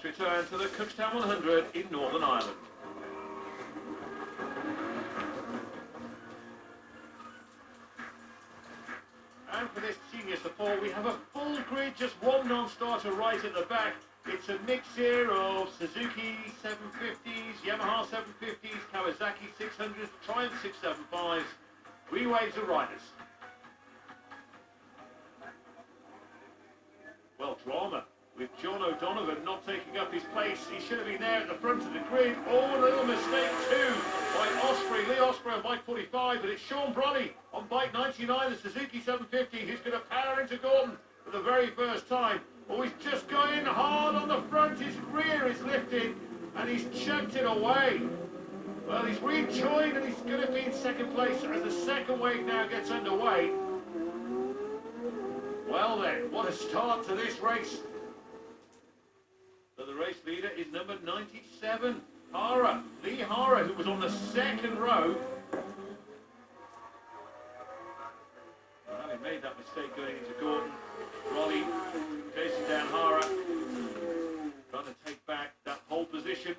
Let's return to the Cookstown 100 in Northern Ireland. And for this senior support, we have a full grid, just one non-starter right at the back. It's a mix here of Suzuki 750s, Yamaha 750s, Kawasaki 600s, Triumph 675s, three waves of riders. Well, drama with John O'Donovan not taking up his place. He should have been there at the front of the grid. Oh, a little mistake too by Osprey, Lee Osprey on bike 45, but it's Sean Brolly on bike 99, the Suzuki 750, who's going to power into Gordon for the very first time. Oh, he's just going hard on the front. His rear is lifted, and he's chucked it away. Well, he's re-joined, and he's going to be in second place as the second wave now gets underway. Well then, what a start to this race. So the race leader is number 97, Hara, Lee Hara, who was on the second row. Well, having made that mistake going into Gordon, Rolly chasing down Hara, trying to take back that pole position.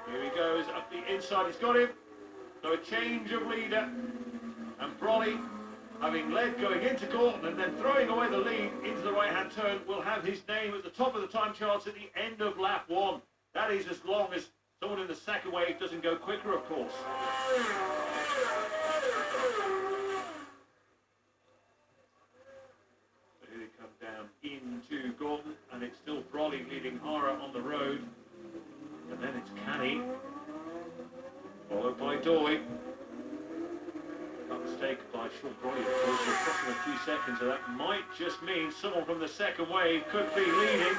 Here he goes, up the inside, he's got him. So a change of leader, and Brolly, having led going into Gordon and then throwing away the lead into the right-hand turn, will have his name at the top of the time charts at the end of lap one. That is as long as someone in the second wave doesn't go quicker, of course. So here they come down into Gordon, and it's still Brolly leading Hara on the road. And then it's Canny, followed by Doy. That mistake by Sean Brolly, of course, will cost him a few seconds, so that might just mean someone from the second wave could be leading.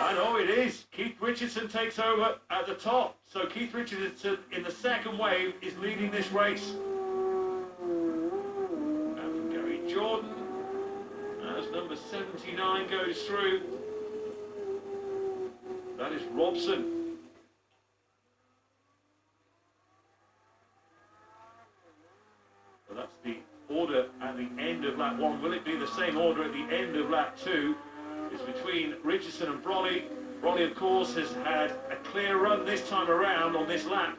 And oh, it is. Keith Richardson takes over at the top. So Keith Richardson in the second wave is leading this race. And from Gary Jordan, as number 79 goes through, that is Robson. That's the order at the end of lap one. Will it be the same order at the end of lap two? It's between Richardson and Brolly. Brolly, of course, has had a clear run this time around on this lap.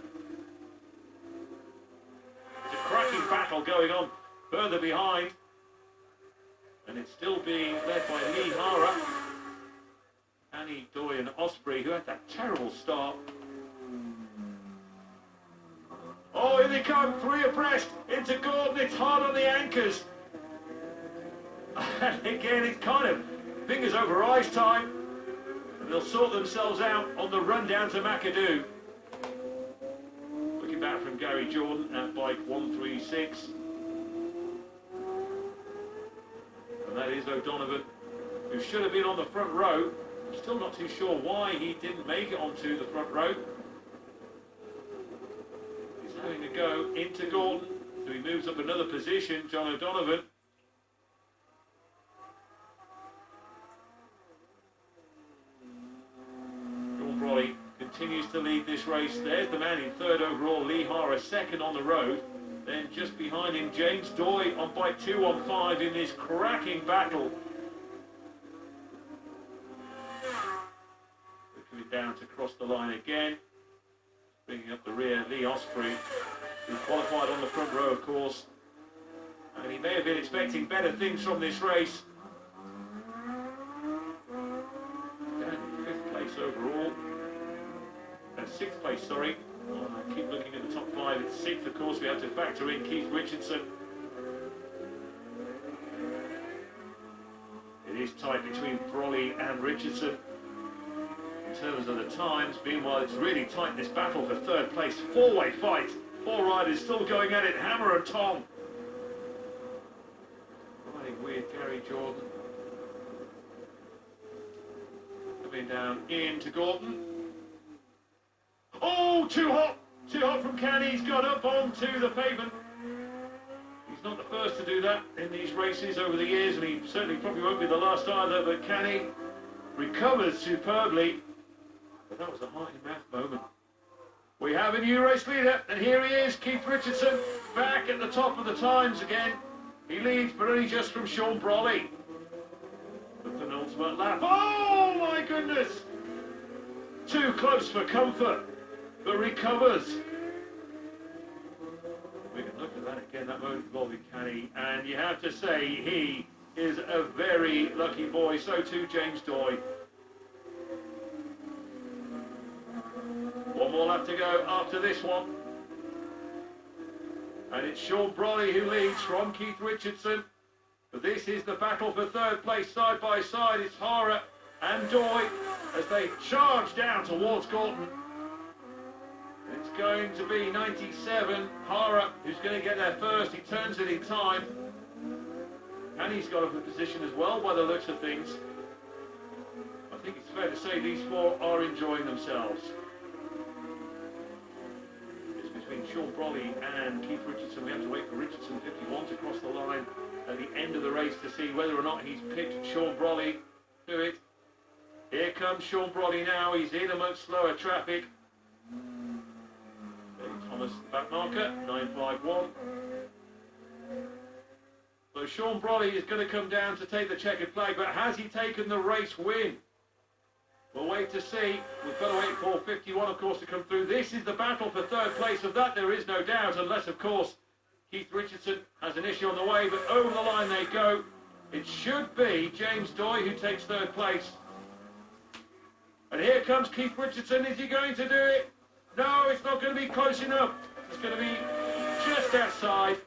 It's a cracking battle going on further behind. And it's still being led by Lee Hara, Annie, Doy and Osprey, who had that terrible start. Oh, here they come, three abreast into Gordon. It's hard on the anchors. And again, it's kind of fingers over eyes time. And they'll sort themselves out on the run down to McAdoo. Looking back from Gary Jordan at bike 136. And that is O'Donovan, who should have been on the front row. I'm still not too sure why he didn't make it onto the front row. Having to go into Gordon, so he moves up another position, John O'Donovan. Sean Brolly continues to lead this race. There's the man in third overall, Lee Hara, second on the road. Then just behind him, James Doy on bike 215 in this cracking battle. They're coming down to cross the line again. Bringing up the rear, Lee Osprey, who qualified on the front row, of course. And he may have been expecting better things from this race. Down in fifth place overall. Sixth place, sorry. Oh, I keep looking at the top five. It's sixth, of course. We have to factor in Keith Richardson. It is tight between Brolly and Richardson in terms of the times. Meanwhile, it's really tight, this battle for third place. Four-way fight. Four riders still going at it, Hammer and Tom. Riding with Gary Jordan. Coming down into Gordon. Oh, too hot. Too hot from Canny. He's got up onto the pavement. He's not the first to do that in these races over the years, and he certainly probably won't be the last either, but Canny recovers superbly. But that was a heart-in-mouth moment. We have a new race leader, and here he is, Keith Richardson, back at the top of the times again. He leads, but only just from Sean Brolly. The penultimate lap. Oh, Too close for comfort, but recovers. We can look at that again, that moment involving Canny, and you have to say he is a very lucky boy. So too James Doy. One more lap to go after this one. And it's Sean Brolly who leads from Keith Richardson. But this is the battle for third place side by side. It's Hara and Doy as they charge down towards Gorton. It's going to be 97. Hara, who's going to get there first. He turns it in time. And he's got a good position as well by the looks of things. I think it's fair to say these four are enjoying themselves. It's between Sean Brolly and Keith Richardson. We have to wait for Richardson 51 to cross the line at the end of the race to see whether or not he's picked Sean Brolly to it. Here comes Sean Brolly now. He's in amongst slower traffic. Thomas, back marker, 951. So Sean Brolly is going to come down to take the checkered flag, but has he taken the race win? We'll wait to see. We've got to wait for 51, of course, to come through. This is the battle for third place. Of that, there is no doubt, unless, of course, Keith Richardson has an issue on the way, but over the line they go. It should be James Doy who takes third place. And here comes Keith Richardson. Is he going to do it? No, it's not going to be close enough. It's going to be just outside.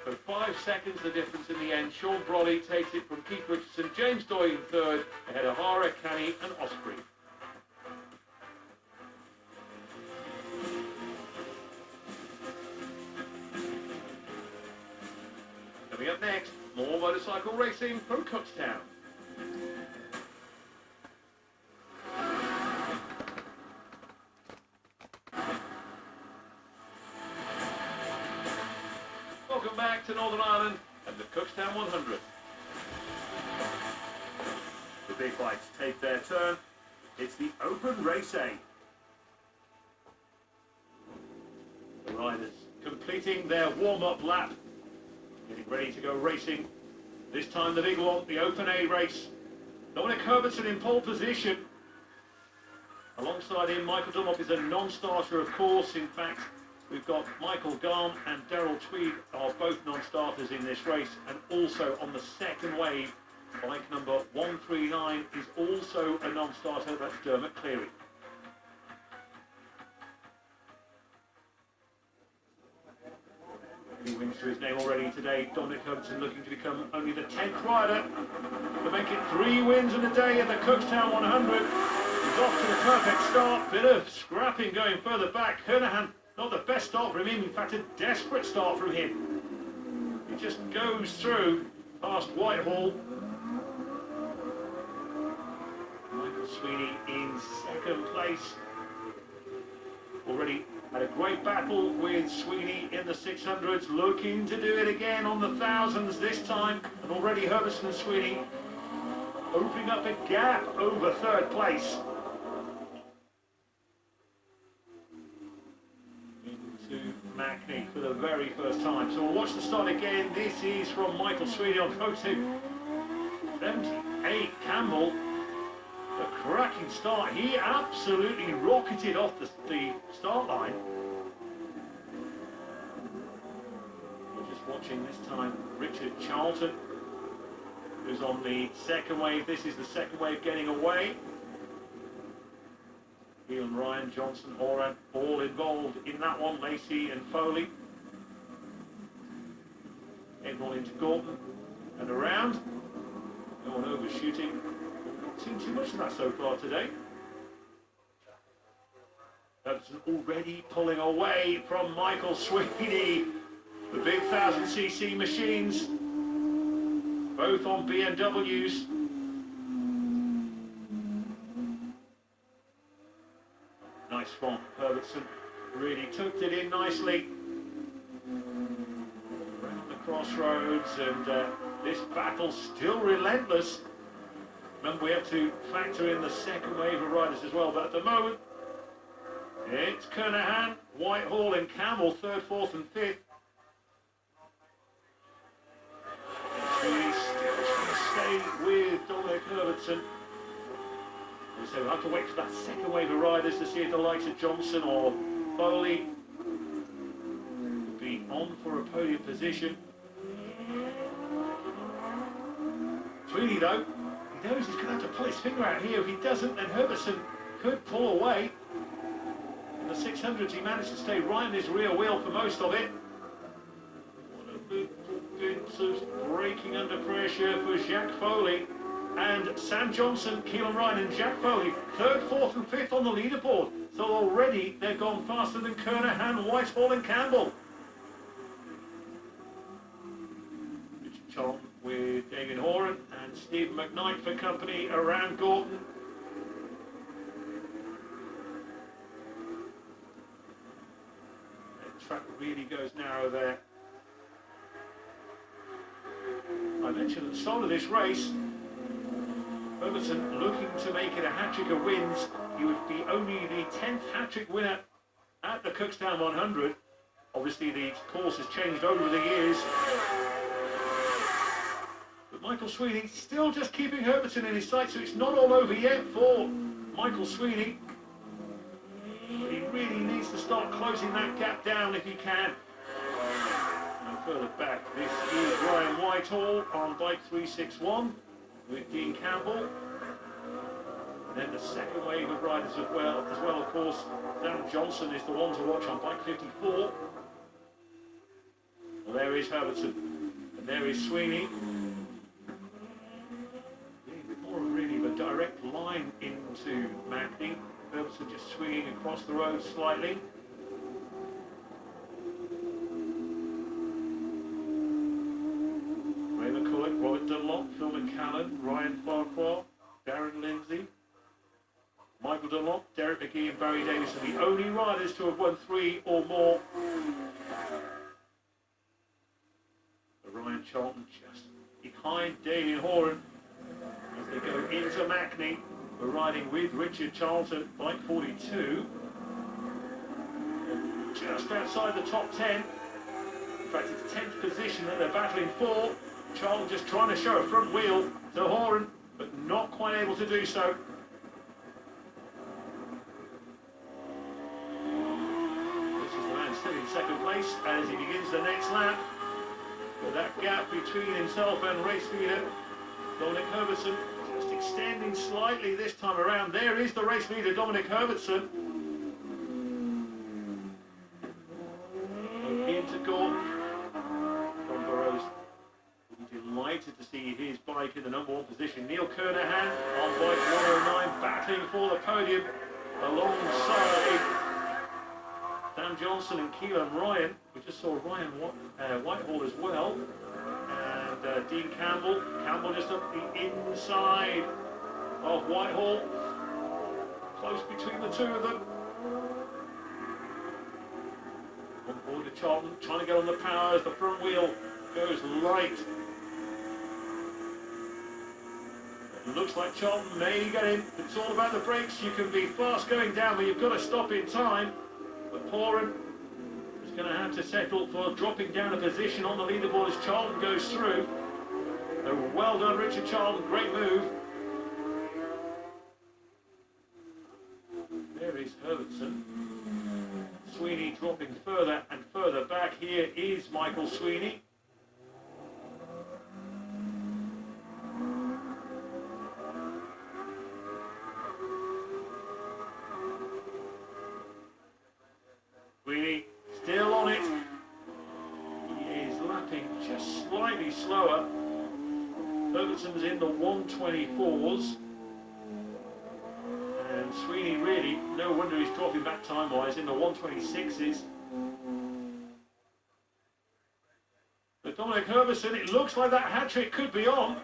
So 5 seconds the difference in the end. Sean Brolly takes it from Keith Richardson. James Doy in third, ahead of Hara, Canny and Osprey. Coming up next, more motorcycle racing from Cookstown. Welcome back to Northern Ireland and the Cookstown 100. The big bikes take their turn. It's the Open Race A. The riders completing their warm-up lap, getting ready to go racing. This time the big one, the Open A race. Dominic Herbertson in pole position. Alongside him, Michael Dunlop is a non-starter, of course. In fact, we've got Michael Garm and Daryl Tweed are both non-starters in this race. And also on the second wave, bike number 139 is also a non-starter. That's Dermot Cleary. He wins to his name already today. Dominic Herbertson looking to become only the 10th rider to make it 3 wins in a day at the Cookstown 100. He's off to the perfect start. Bit of scrapping going further back. Kernahan, not the best start from him. In fact, a desperate start from him. He just goes through past Whitehall. Michael Sweeney in second place. Already had a great battle with Sweeney in the 600s, looking to do it again on the 1000s this time. And already Herbertson and Sweeney opening up a gap over third place. Into Mackney for the very first time. So we'll watch the start again. This is from Michael Sweeney on photo 78. Campbell. A cracking start. He absolutely rocketed off the start line. We're just watching this time Richard Charlton, who's on the second wave. This is the second wave getting away. Ian Ryan, Johnson, Horan, all involved in that one. Lacey and Foley. Everyone into Gorton and around. No one overshooting. Seen too much of that so far today. That's already pulling away from Michael Sweeney. The big 1000cc machines, both on BMWs. Nice from Herbertson. Really tucked it in nicely. Around the crossroads, and this battle still relentless. Remember, we have to factor in the second wave of riders as well, but at the moment, it's Kernahan, Whitehall and Camel, third, fourth and fifth. He's still trying to stay with Dominic Herbertson. So we'll have to wait for that second wave of riders to see if the likes of Johnson or Foley will be on for a podium position. Sweeney, though, he knows he's going to have to pull his finger out here. If he doesn't, then Herbertson could pull away. In the 600s, he managed to stay right on his rear wheel for most of it. What a little bit of braking under pressure for Jacques Foley. And Sam Johnson, Keelan Ryan and Jack Foley, third, fourth and fifth on the leaderboard. So already they've gone faster than Kernahan, Whitehall and Campbell. Richard Charlton with Damien Horan and Stephen McKnight for company around Gorton. The track really goes narrow there. I mentioned at the start of this race, Herbertson looking to make it a hat-trick of wins. He would be only the 10th hat-trick winner at the Cookstown 100. Obviously the course has changed over the years. But Michael Sweeney still just keeping Herbertson in his sights, so it's not all over yet for Michael Sweeney. But he really needs to start closing that gap down if he can. And further back, this is Ryan Whitehall on bike 361. With Dean Campbell, and then the second wave of riders as well, of course. Dan Johnson is the one to watch on bike 54. Well, there is Herbertson, and there is Sweeney. Really of a direct line into Mackney. Herbertson just swinging across the road slightly. Robert Dunlop, Phil McCallan, Ryan Farquhar, Darren Lindsay, Michael Dunlop, Derek McGee and Barry Davis are the only riders to have won 3 or more. Ryan Charlton just behind Damien Horan as they go into Mackney. We're riding with Richard Charlton, bike 42. Just outside the top 10. In fact, it's 10th position that they're battling for. Charlton just trying to show a front wheel to Horan, but not quite able to do so. This is the man still in second place as he begins the next lap. But that gap between himself and race leader Dominic Herbertson just extending slightly this time around. There is the race leader Dominic Herbertson. Into Gordon. John Burrows will be delighted to see his bike in the number 1 position. Neil Kernahan on bike 109 battling for the podium alongside Dan Johnson and Keelan Ryan. We just saw Ryan Whitehall as well. And Dean Campbell. Campbell just up the inside of Whitehall. Close between the two of them. On board to Charlton, trying to get on the power as the front wheel goes light. It looks like Charlton may get in. It's all about the brakes. You can be fast going down, but you've got to stop in time. But Horan is going to have to settle for dropping down a position on the leaderboard as Charlton goes through. So well done, Richard Charlton. Great move. There is Herbertson. Sweeney dropping further and further back. Here is Michael Sweeney. Sweeney still on it. He is lapping just slightly slower. Herbertson's in the 124s. And Sweeney really, no wonder he's dropping back time-wise, in the 126s. But Dominic Herbertson, it looks like that hat-trick could be on.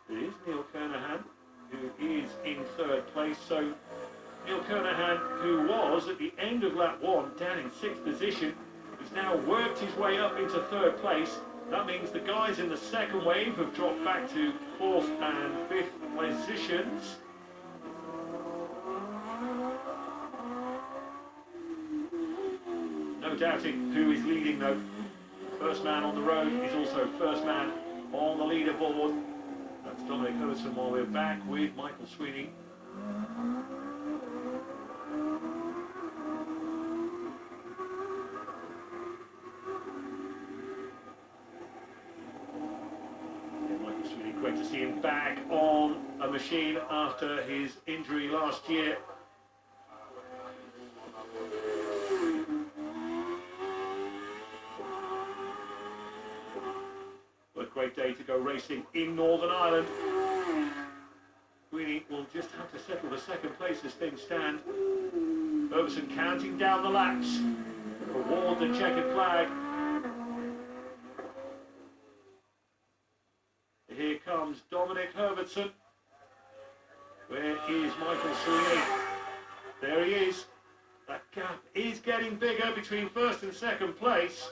It is Neil Kernahan, who is in 3rd place. So Neil Kernahan, who was at the end of lap 1 down in 6th position, has now worked his way up into 3rd place. That means the guys in the second wave have dropped back to 4th and 5th positions. No doubting who is leading though. First man on the road is also first man on the leaderboard. That's Dominic Herbertson while we're back with Michael Sweeney. Michael Sweeney, great to see him back on a machine after his injury last year. Great day to go racing in Northern Ireland. Sweeney will just have to settle the second place as things stand. Herbertson counting down the laps toward the checkered flag. Here comes Dominic Herbertson. Where is Michael Sweeney? There he is. That gap is getting bigger between first and second place.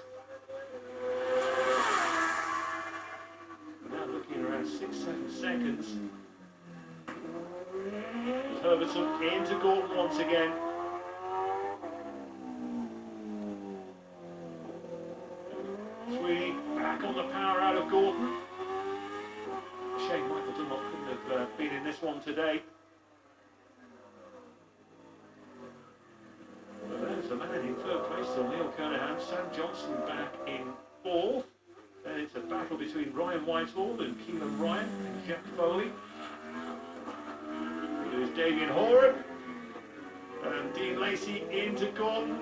Around 6-7 seconds. Herbertson into Gordon once again. Sweeney back on the power out of Gordon. Shame Michael Dunlop couldn't have been in this one today. Well, there's the man in third place, so Neil Kernahan. Sam Johnson back in fourth. And it's a battle between Ryan Whitehall and Keelan Ryan and Jack Foley. There's Damien Horan and Dean Lacey into Gordon.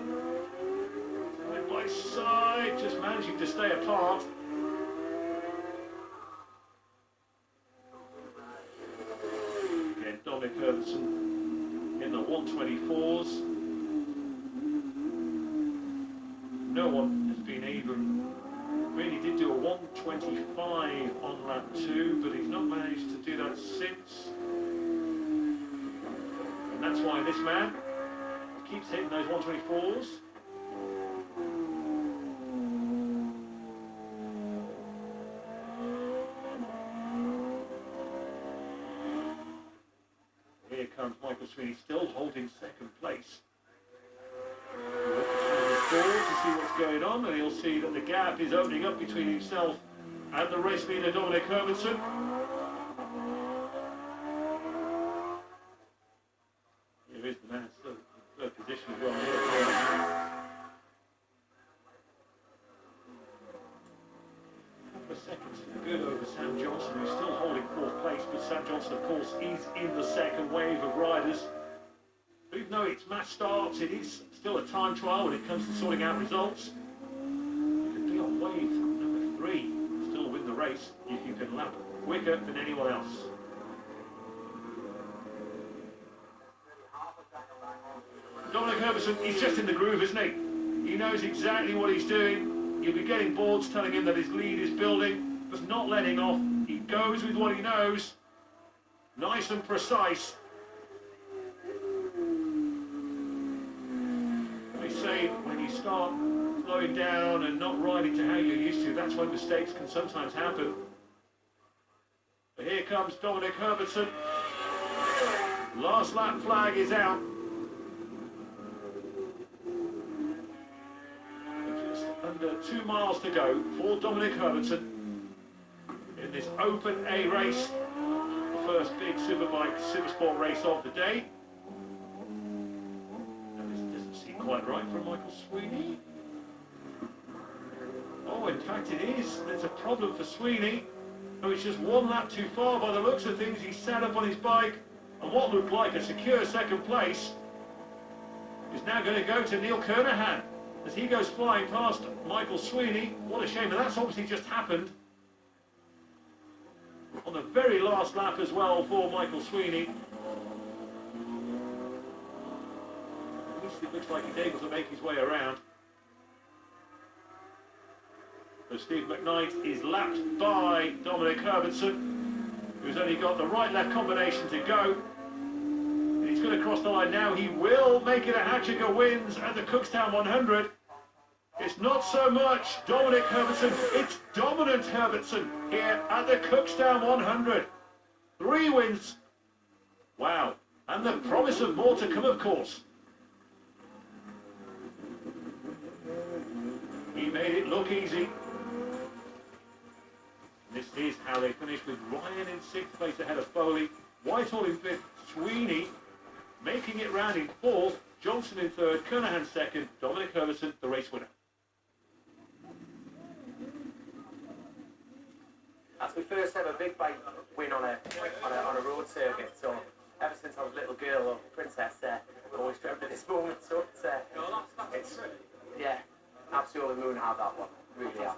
Side by side, just managing to stay apart. Again, Dominic Herbertson in the 124s. No one has been even. Really did do a 125 on lap 2, but he's not managed to do that since. And that's why this man keeps hitting those 124s. Here comes Michael Sweeney, still holding second place. To see what's going on, and he'll see that the gap is opening up between himself and the race leader Dominic Herbertson. Here is the man still in third position as well. A couple of seconds good over Sam Johnson, who's still holding fourth place, but Sam Johnson, of course, is in the second wave of riders. Even though it's mass starts, it is still a time trial when it comes to sorting out results. You can be on wave number 3, still win the race if you can lap quicker than anyone else. Dominic Herbertson, he's just in the groove, isn't he? He knows exactly what he's doing. You'll be getting boards telling him that his lead is building, but not letting off. He goes with what he knows. Nice and precise. Say when you start slowing down and not riding to how you're used to, that's when mistakes can sometimes happen. But here comes Dominic Herbertson. Last lap flag is out. Just under 2 miles to go for Dominic Herbertson in this Open A race, the first big Superbike Supersport race of the day. Quite right from Michael Sweeney. Oh, in fact it is. There's a problem for Sweeney. Oh, it's just 1 lap too far by the looks of things. He sat up on his bike, and what looked like a secure second place is now going to go to Neil Kernahan as he goes flying past Michael Sweeney. What a shame, and that's obviously just happened on the very last lap as well for Michael Sweeney. It looks like he's able to make his way around. So Steve McKnight is lapped by Dominic Herbertson, who's only got the right-left combination to go. And he's going to cross the line now. He will make it a Hatchiger wins at the Cookstown 100. It's not so much Dominic Herbertson, it's dominant Herbertson here at the Cookstown 100. 3 wins. Wow. And the promise of more to come, of course. He made it look easy. This is how they finished, with Ryan in 6th place ahead of Foley, Whitehall in 5th, Sweeney making it round in 4th, Johnson in 3rd, Kernahan 2nd, Dominic Herberson the race winner. That's my first ever big bike win on a road circuit. So ever since I was a little girl or princess, I've always dreamt of this moment. So it's yeah, absolutely moon to have that one. Really am.